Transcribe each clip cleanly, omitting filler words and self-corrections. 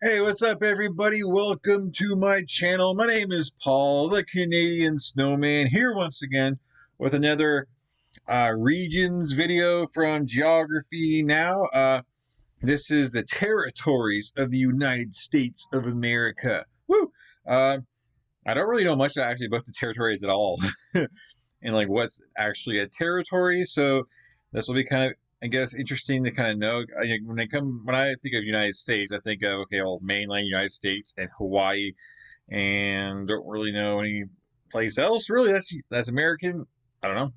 Hey, what's up, everybody? Welcome to my channel. My name is Paul, the Canadian Snowman, here once again with another regions video from Geography Now. This is the territories of the United States of America. Woo! Uh, I don't really know much actually about the territories at all, and like what's actually a territory. So this will be kind of, I guess, interesting to kind of know. When I think of United States, I think of okay, well, mainland United States and Hawaii, and don't really know any place else really. That's American. I don't know.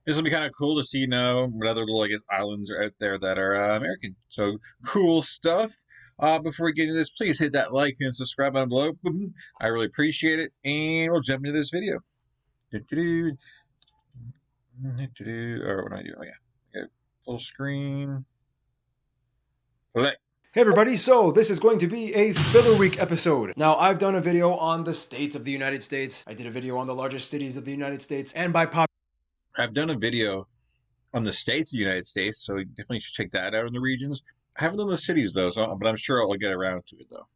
This will be kind of cool to see, what other little, I guess, islands are out there that are American. So cool stuff. Before we get into this, please hit that like and subscribe button below. I really appreciate it. And we'll jump into this video. Or what do I do? Oh, yeah. Full screen. Play. Hey everybody, so this is going to be a filler week episode. Now, I've done a video on the states of the United States. I did a video on the largest cities of the United States, and I've done a video on the states of the United States, so you definitely should check that out in the regions. I haven't done the cities, though, but I'm sure I'll get around to it, though.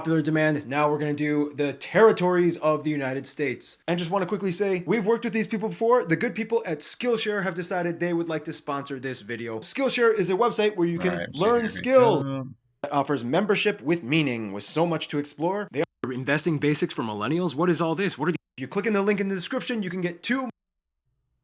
popular demand, now we're going to do the territories of the United States. And just want to quickly say, we've worked with these people before. The good people at Skillshare have decided they would like to sponsor this video. Skillshare is a website where you can learn skills. It offers membership with meaning, with so much to explore. They are investing basics for millennials. What is all this? What are the... If you click in the link in the description, you can get 2.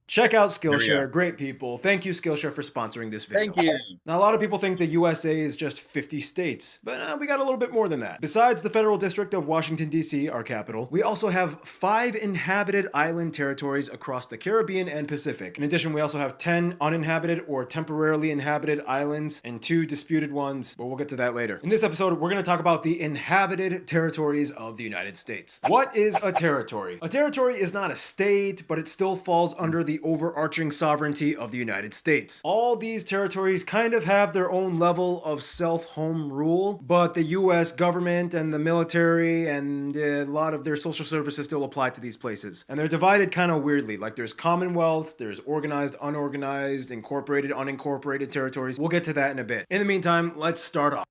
Check out Skillshare, great people. Thank you, Skillshare, for sponsoring this video. Thank you. Now, a lot of people think the USA is just 50 states, but we got a little bit more than that. Besides the Federal District of Washington, D.C., our capital, we also have 5 inhabited island territories across the Caribbean and Pacific. In addition, we also have 10 uninhabited or temporarily inhabited islands and 2 disputed ones, but we'll get to that later. In this episode, we're going to talk about the inhabited territories of the United States. What is a territory? A territory is not a state, but it still falls under the overarching sovereignty of the United States. All these territories kind of have their own level of self-home rule, but the US government and the military and a lot of their social services still apply to these places. And they're divided kind of weirdly, like there's commonwealths, there's organized, unorganized, incorporated, unincorporated territories. We'll get to that in a bit. In the meantime, let's start off.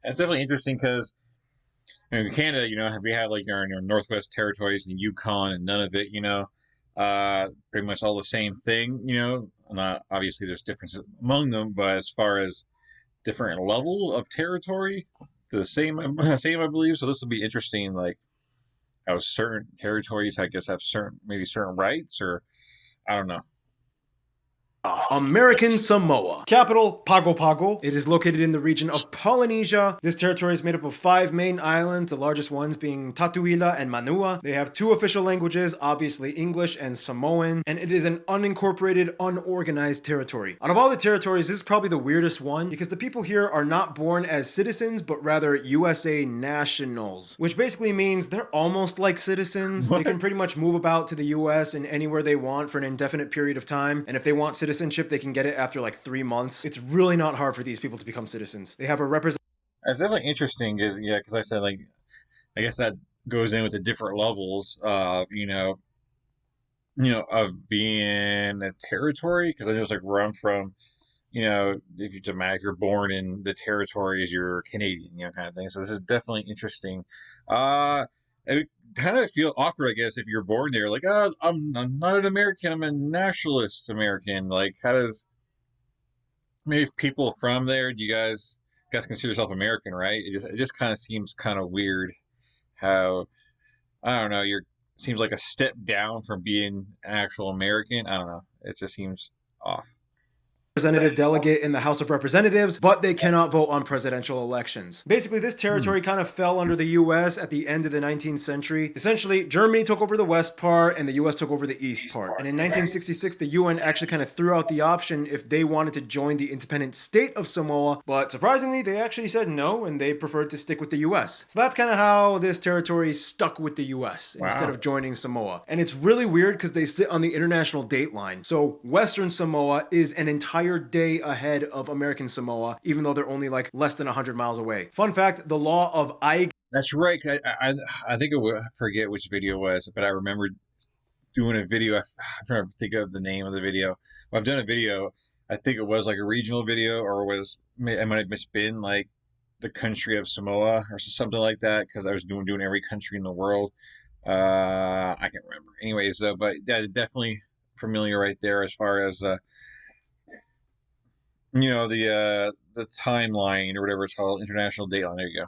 It's definitely interesting because in Canada, we have like our Northwest Territories and Yukon and none of it, pretty much all the same thing, Not obviously there's differences among them, but as far as different level of territory, the same, same I believe. So this will be interesting, like how certain territories, I guess, have certain rights, or I don't know. American Samoa. Capital, Pago Pago. It is located in the region of Polynesia. This territory is made up of 5 main islands, the largest ones being Tatuila and Manua. They have 2 official languages, obviously English and Samoan, and it is an unincorporated, unorganized territory. Out of all the territories, this is probably the weirdest one because the people here are not born as citizens, but rather USA nationals, which basically means they're almost like citizens. They can pretty much move about to the US and anywhere they want for an indefinite period of time, and if they want citizenship, they can get it after like 3 months. It's really not hard for these people to become citizens. They have a representative. It's definitely interesting, because I said, like, I guess that goes in with the different levels of of being a territory. Because I know it's like where I'm from, if you're born in the territories, you're Canadian, kind of thing. So this is definitely interesting. It kind of feel awkward, I guess, if you're born there. Like, oh, I'm not an American. I'm a nationalist American. Like, how does maybe people from there? Do you guys consider yourself American, right? It just kind of seems kind of weird how, I don't know, seems like a step down from being an actual American. I don't know. It just seems off. Delegate in the House of Representatives, but they cannot vote on presidential elections. Basically, this territory kind of fell under the US at the end of the 19th century. Essentially, Germany took over the west part and the US took over the east part. And in 1966, the UN actually kind of threw out the option if they wanted to join the independent state of Samoa, but surprisingly, they actually said no and they preferred to stick with the US. So that's kind of how this territory stuck with the US instead of joining Samoa. And it's really weird because they sit on the international date line. So Western Samoa is an entire day ahead of American Samoa, even though they're only like less than 100 miles away. Fun fact, the law of I... That's right. I think I forget which video it was, but I remember doing a video. I'm trying to think of the name of the video. I've done a video I think it was like a regional video, or it might have just been like the country of Samoa or something like that, because I was doing every country in the world. I can't remember. Anyways, but yeah, definitely familiar right there as far as the timeline or whatever it's called, international dateline. There you go.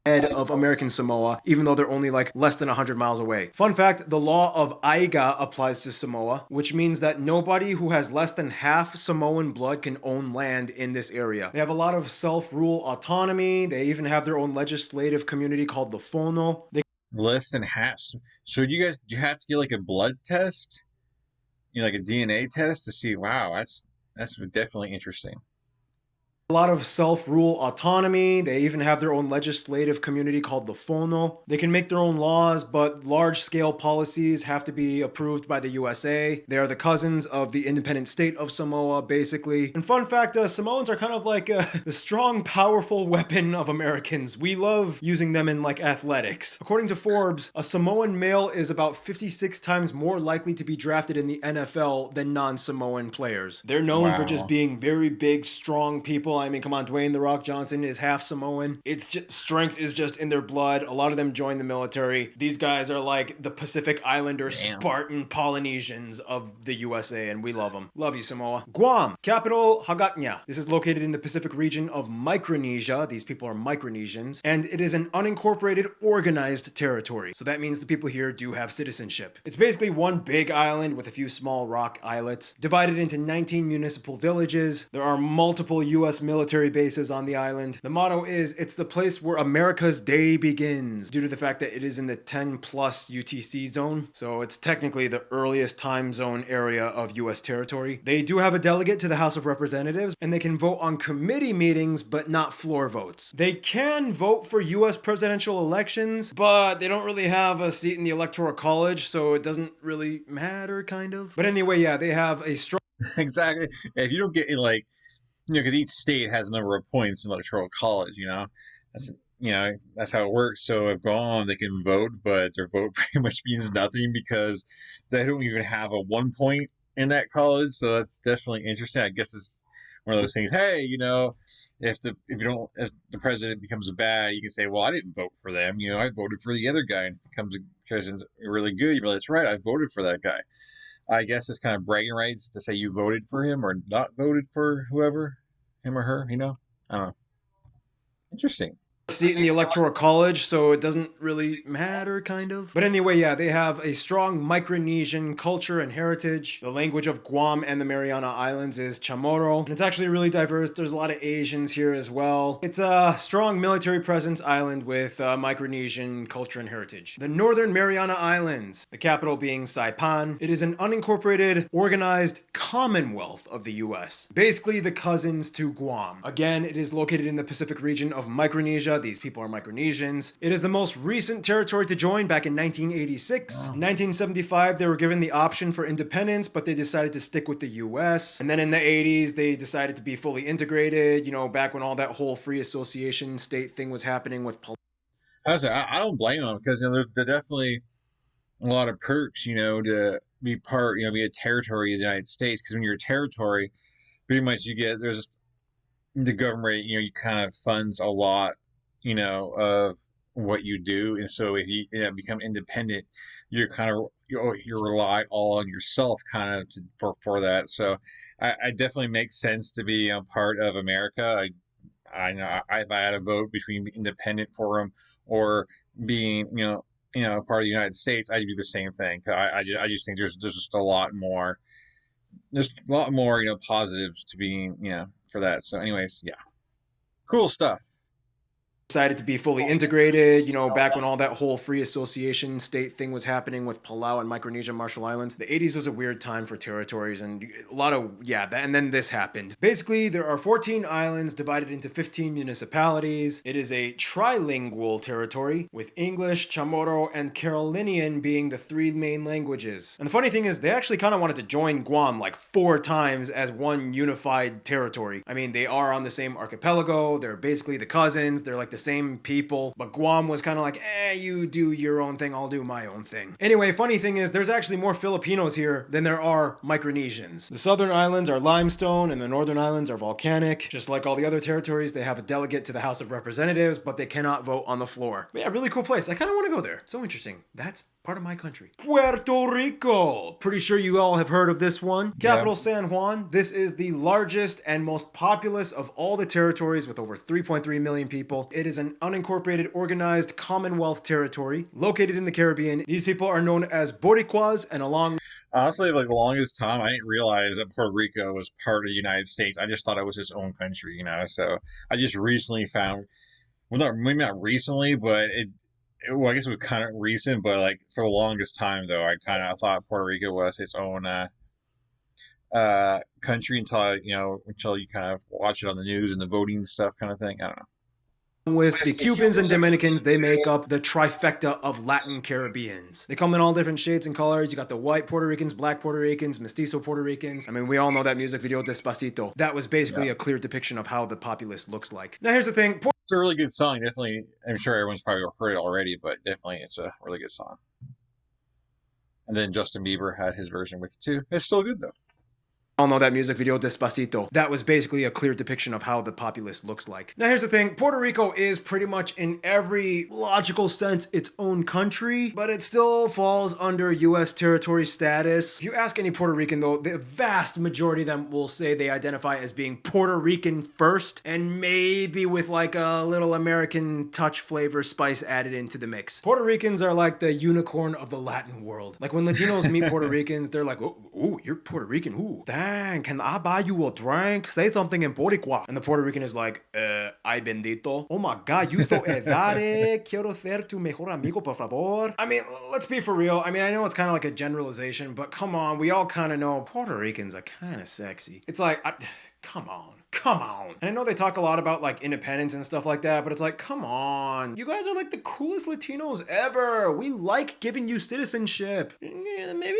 Of American Samoa, even though they're only like less than 100 miles away. Fun fact, the law of Aiga applies to Samoa, which means that nobody who has less than half Samoan blood can own land in this area. They have a lot of self-rule autonomy. They even have their own legislative community called the Fono. Less than half. So do you have to get like a blood test, like a DNA test to see? Wow, that's definitely interesting. A lot of self-rule autonomy. They even have their own legislative community called the Fono. They can make their own laws, but large-scale policies have to be approved by the USA. They are the cousins of the independent state of Samoa, basically. And fun fact, Samoans are kind of like the strong, powerful weapon of Americans. We love using them in like athletics. According to Forbes, a Samoan male is about 56 times more likely to be drafted in the NFL than non-Samoan players. They're known for just being very big, strong people. I mean, come on, Dwayne "The Rock" Johnson is half Samoan. It's just, strength is just in their blood. A lot of them join the military. These guys are like the Pacific Islander, Spartan Polynesians of the USA, and we love them. Love you, Samoa. Guam, capital Hagåtña. This is located in the Pacific region of Micronesia. These people are Micronesians, and it is an unincorporated, organized territory. So that means the people here do have citizenship. It's basically one big island with a few small rock islets, divided into 19 municipal villages. There are multiple U.S. military bases on the island. The motto is, it's the place where America's day begins, due to the fact that it is in the 10 plus UTC zone. So it's technically the earliest time zone area of US territory. They do have a delegate to the House of Representatives, and they can vote on committee meetings, but not floor votes. They can vote for US presidential elections, but they don't really have a seat in the Electoral College, so it doesn't really matter, kind of. But anyway, yeah, they have a strong... Exactly. If you don't get in like, because each state has a number of points in the electoral college, that's how it works. So if Guam, they can vote, but their vote pretty much means nothing because they don't even have a 1 point in that college. So that's definitely interesting. I guess it's one of those things. Hey, if the president becomes bad, you can say, well, I didn't vote for them. I voted for the other guy, and becomes a president's really good. You're like, that's right, I voted for that guy. I guess it's kind of bragging rights to say you voted for him or not voted for whoever, him or her, I don't know. Interesting. Seat in the Electoral College, so it doesn't really matter, kind of. But anyway, yeah, they have a strong Micronesian culture and heritage. The language of Guam and the Mariana Islands is Chamorro, and it's actually really diverse. There's a lot of Asians here as well. It's a strong military presence island with Micronesian culture and heritage. The Northern Mariana Islands, the capital being Saipan. It is an unincorporated, organized commonwealth of the US. Basically the cousins to Guam. Again, it is located in the Pacific region of Micronesia. These people are Micronesians. It is the most recent territory to join back in 1986. In 1975, they were given the option for independence, but they decided to stick with the US. And then in the 80s, they decided to be fully integrated, back when all that whole free association state thing was happening with... I don't blame them because there's definitely a lot of perks, to be part, be a territory of the United States. Because when you're a territory, pretty much there's the government, you kind of funds a lot, of what you do. And so if you become independent, you're kind of, you rely all on yourself kind of for that. So I definitely makes sense to be a part of America. I know if I had a vote between independent for them or being, part of the United States, I'd do the same thing. I just think there's just a lot more, positives to being, for that. So anyways, yeah, cool stuff. Decided to be fully integrated, back when all that whole free association state thing was happening with Palau and Micronesia, Marshall Islands. The 80s was a weird time for territories and a lot of, and then this happened. Basically, there are 14 islands divided into 15 municipalities. It is a trilingual territory with English, Chamorro, and Carolinian being the three main languages. And the funny thing is, they actually kind of wanted to join Guam like 4 times as one unified territory. I mean, they are on the same archipelago. They're basically the cousins. They're like the same people, but Guam was kind of like, you do your own thing, I'll do my own thing. Anyway, funny thing is, there's actually more Filipinos here than there are Micronesians. The southern islands are limestone and the northern islands are volcanic. Just like all the other territories, they have a delegate to the House of Representatives, but they cannot vote on the floor. But yeah, really cool place. I kind of want to go there. So interesting. That's part of my country. Puerto Rico. Pretty sure you all have heard of this one. Capital San Juan. This is the largest and most populous of all the territories with over 3.3 million people. It is an unincorporated organized Commonwealth territory located in the Caribbean. These people are known as Boricuas, and along Honestly, like the longest time, I didn't realize that Puerto Rico was part of the United States. I just thought it was its own country, you know. So I just recently found, well, not maybe not recently, but well, I guess it was kind of recent. But like for the longest time, though, I kind of thought Puerto Rico was its own country until you kind of watch it on the news and the voting stuff, kind of thing. I don't know. With the Cubans and Dominicans, they make up the trifecta of Latin Caribbeans. They come in all different shades and colors. You got the white Puerto Ricans, black Puerto Ricans, mestizo Puerto Ricans. I mean, we all know that music video, Despacito. That was basically a clear depiction of how the populace looks like. Now, here's the thing. It's a really good song. Definitely, I'm sure everyone's probably heard it already, but definitely it's a really good song. And then Justin Bieber had his version with it too. It's still good though. All know that music video, Despacito. That was basically a clear depiction of how the populace looks like. Now here's the thing, Puerto Rico is pretty much in every logical sense its own country, but it still falls under US territory status. If you ask any Puerto Rican though, the vast majority of them will say they identify as being Puerto Rican first, and maybe with like a little American touch, flavor, spice added into the mix. Puerto Ricans are like the unicorn of the Latin world. Like when Latinos meet Puerto Ricans, they're like, oh, you're Puerto Rican, ooh. Dang, can I buy you a drink? Say something in Boricua. And the Puerto Rican is like, ay bendito. Oh my God, you so edare. Quiero ser tu mejor amigo, por favor. I mean, let's be for real. I mean, I know it's kind of like a generalization, but come on, we all kind of know Puerto Ricans are kind of sexy. It's like, come on. Come on. And I know they talk a lot about like independence and stuff like that, but it's like, come on. You guys are like the coolest Latinos ever. We like giving you citizenship. Maybe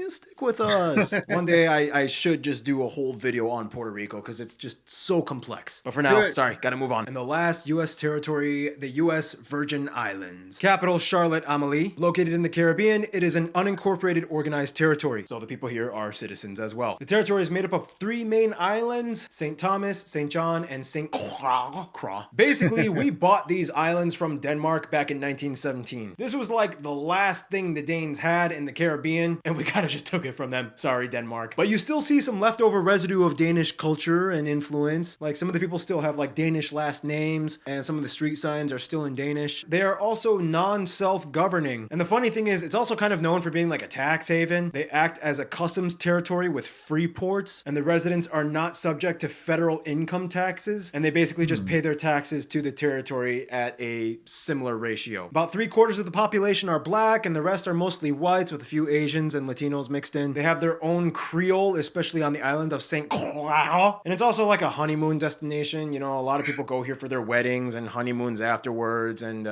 stick with us. One day I should just do a whole video on Puerto Rico because it's just so complex. But for now, sorry, gotta move on. And the last U.S. territory, the U.S. Virgin Islands. Capital, Charlotte Amalie. Located in the Caribbean, it is an unincorporated organized territory. So the people here are citizens as well. The territory is made up of 3 main islands, St. Thomas, St. John, and St. Croix. Basically, we bought these islands from Denmark back in 1917. This was like the last thing the Danes had in the Caribbean, and we kind of just took it from them. Sorry, Denmark. But you still see some leftover residue of Danish culture and influence. Like some of the people still have like Danish last names, and some of the street signs are still in Danish. They are also non-self-governing. And the funny thing is, it's also kind of known for being like a tax haven. They act as a customs territory with free ports, and the residents are not subject to federal income taxes, and they basically just pay their taxes to the territory at a similar ratio. About 3/4 of the population are black, and the rest are mostly whites with a few Asians and Latinos mixed in. They have their own Creole, especially on the island of St. Croix. And it's also like a honeymoon destination. You know, a lot of people go here for their weddings and honeymoons afterwards, and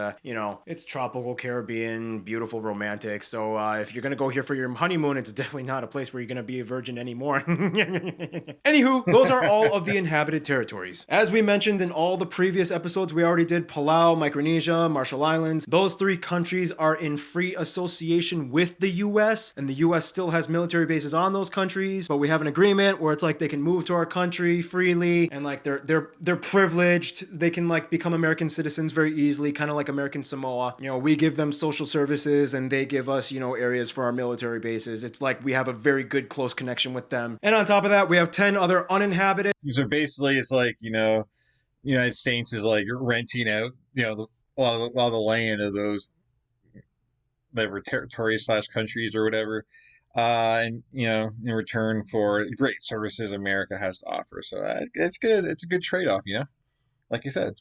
it's tropical Caribbean, beautiful, romantic. So if you're gonna go here for your honeymoon, it's definitely not a place where you're gonna be a virgin anymore. Anywho, those are all of the inhabited territories. As we mentioned in all the previous episodes, we already did Palau, Micronesia, Marshall Islands. Those 3 countries are in free association with the US, and the US still has military bases on those countries, but we have an agreement where it's like they can move to our country freely, and like they're privileged. They can like become American citizens very easily, kind of like American Samoa. You know, we give them social services and they give us, areas for our military bases. It's like we have a very good close connection with them. And on top of that, we have 10 other uninhabited. So basically, it's like, United States is like renting out, a lot of the land of those whatever territories / countries or whatever, and in return for great services America has to offer. So it's good. It's a good trade-off, like you said.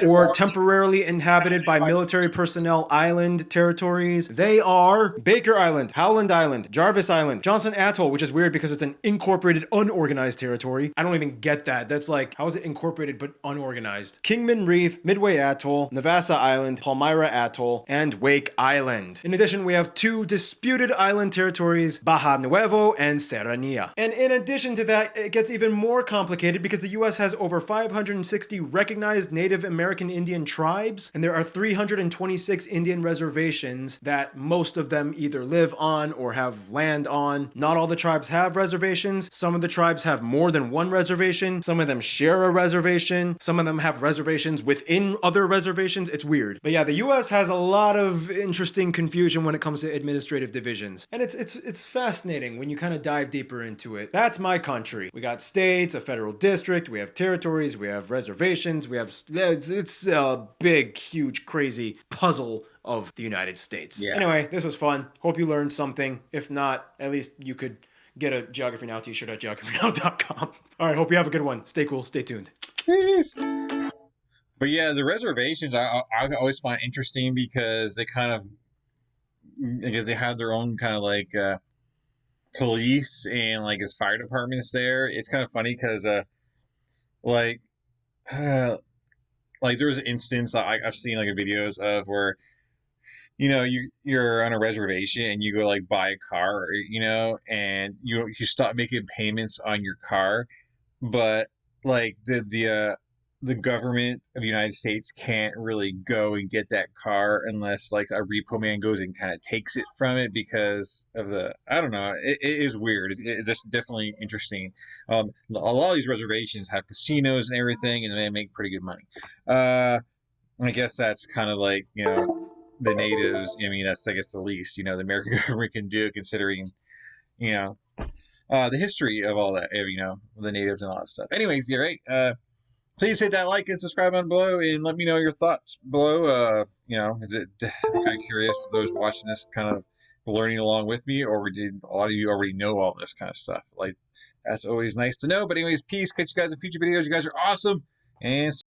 Or temporarily inhabited by military personnel island territories. They are Baker Island, Howland Island, Jarvis Island, Johnson Atoll, which is weird because it's an incorporated unorganized territory. I don't even get that. That's like, how is it incorporated but unorganized? Kingman Reef, Midway Atoll, Navassa Island, Palmyra Atoll, and Wake Island. In addition, we have 2 disputed island territories, Baja Nuevo and Serranía. And in addition to that, it gets even more complicated because the US has over 560 recognized native Native American Indian tribes, and there are 326 Indian reservations that most of them either live on or have land on. Not all the tribes have reservations. Some of the tribes have more than one reservation. Some of them share a reservation. Some of them have reservations within other reservations. It's weird. But yeah, the US has a lot of interesting confusion when it comes to administrative divisions. And it's fascinating when you kind of dive deeper into it. That's my country. We got states, a federal district, we have territories, we have reservations, we have it's a big, huge, crazy puzzle of the United States. Yeah. Anyway, this was fun. Hope you learned something. If not, at least you could get a Geography Now t-shirt at geographynow.com. All right, hope you have a good one. Stay cool, stay tuned. Peace. But yeah, the reservations I always find interesting because they kind of, I guess they have their own kind of like police and like his fire departments there. It's kind of funny because like like there was an instance I've seen like videos of where you're on a reservation and you go like buy a car, and you stop making payments on your car, but like the government of the United States can't really go and get that car unless like a repo man goes and kind of takes it from it because of I don't know. It is weird. It's just definitely interesting. A lot of these reservations have casinos and everything, and they make pretty good money. I guess that's kind of like, the natives. I mean, that's, I guess, the least, the American government can do, considering, the history of all that, the natives and all that stuff. Anyways, yeah, right. Please hit that like and subscribe on below and let me know your thoughts below. I'm kind of curious, those watching this kind of learning along with me, or did a lot of you already know all this kind of stuff? Like, that's always nice to know. But anyways, peace. Catch you guys in future videos. You guys are awesome. And